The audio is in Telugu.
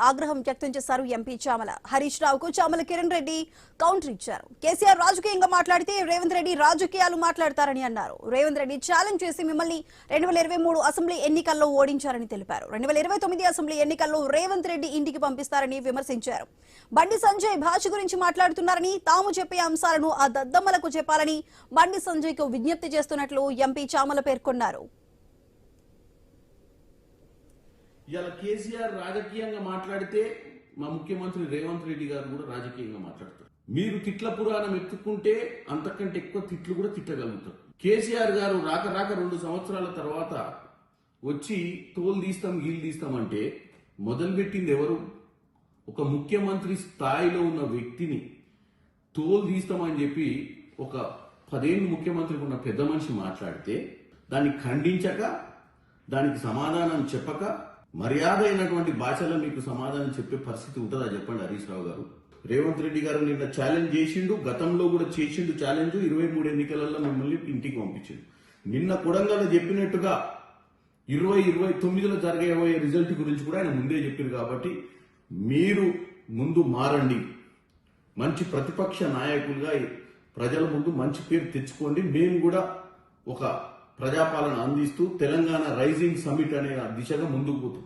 ఆగ్రహం వ్యక్తం చేశారు ఎంపీ చామల. హరీష్ రావుకు చామల కిరణ్ రెడ్డి కౌంటర్ ఇచ్చారు. కేసీఆర్ రాజకీయంగా మాట్లాడితే రేవంత్ రెడ్డి రాజకీయాలు మాట్లాడతారని అన్నారు. రేవంత్ రెడ్డి ఛాలెంజ్ చేసి మిమ్మల్ని 2023 అసెంబ్లీ ఎన్నికల్లో ఓడించారని తెలిపారు. 2029 అసెంబ్లీ ఎన్నికల్లో రేవంత్ రెడ్డి ఇంటికి పంపిస్తారని విమర్శించారు. బండి సంజయ్ భాష గురించి మాట్లాడుతున్నారని, తాము చెప్పే అంశాలను ఆ దద్దమ్మలకు చెప్పాలని బండి సంజయ్ కు విజ్ఞప్తి చేస్తున్నట్లు ఎంపీ చామల పేర్కొన్నారు. ఇలా కేసీఆర్ రాజకీయంగా మాట్లాడితే మా ముఖ్యమంత్రి రేవంత్ రెడ్డి గారు కూడా రాజకీయంగా మాట్లాడతారు. మీరు తిట్ల పురాణం ఎత్తుకుంటే అంతకంటే ఎక్కువ తిట్లు కూడా తిట్టగలుగుతారు. కేసీఆర్ గారు రాక 2 సంవత్సరాల తర్వాత వచ్చి తోలు తీస్తాం గీలు తీస్తామంటే మొదలుపెట్టింది ఎవరు? ఒక ముఖ్యమంత్రి స్థాయిలో ఉన్న వ్యక్తిని తోలు తీస్తామని చెప్పి ఒక 10 ఏళ్ళు ముఖ్యమంత్రికి ఉన్న పెద్ద మనిషి మాట్లాడితే దాన్ని ఖండించక, దానికి సమాధానం చెప్పక, మర్యాద అయినటువంటి భాషలో మీకు సమాధానం చెప్పే పరిస్థితి ఉంటుందా చెప్పండి హరీష్ రావు గారు? రేవంత్ రెడ్డి గారు నిన్న ఛాలెంజ్ చేసిండు, గతంలో కూడా చేసిండు ఛాలెంజ్. 23 ఎన్నికలలో మిమ్మల్ని ఇంటికి పంపించిండు. నిన్న కొడంగల్ చెప్పినట్టుగా 2029లో జరగబోయే రిజల్ట్ గురించి కూడా ఆయన ముందే చెప్పారు. కాబట్టి మీరు ముందు మారండి, మంచి ప్రతిపక్ష నాయకులుగా ప్రజల ముందు మంచి పేరు తెచ్చుకోండి. మేము కూడా ఒక ప్రజాపాలన అందిస్తూ తెలంగాణ రైజింగ్ సమిట్ అనే దిశగా ముందుకు పోతాం.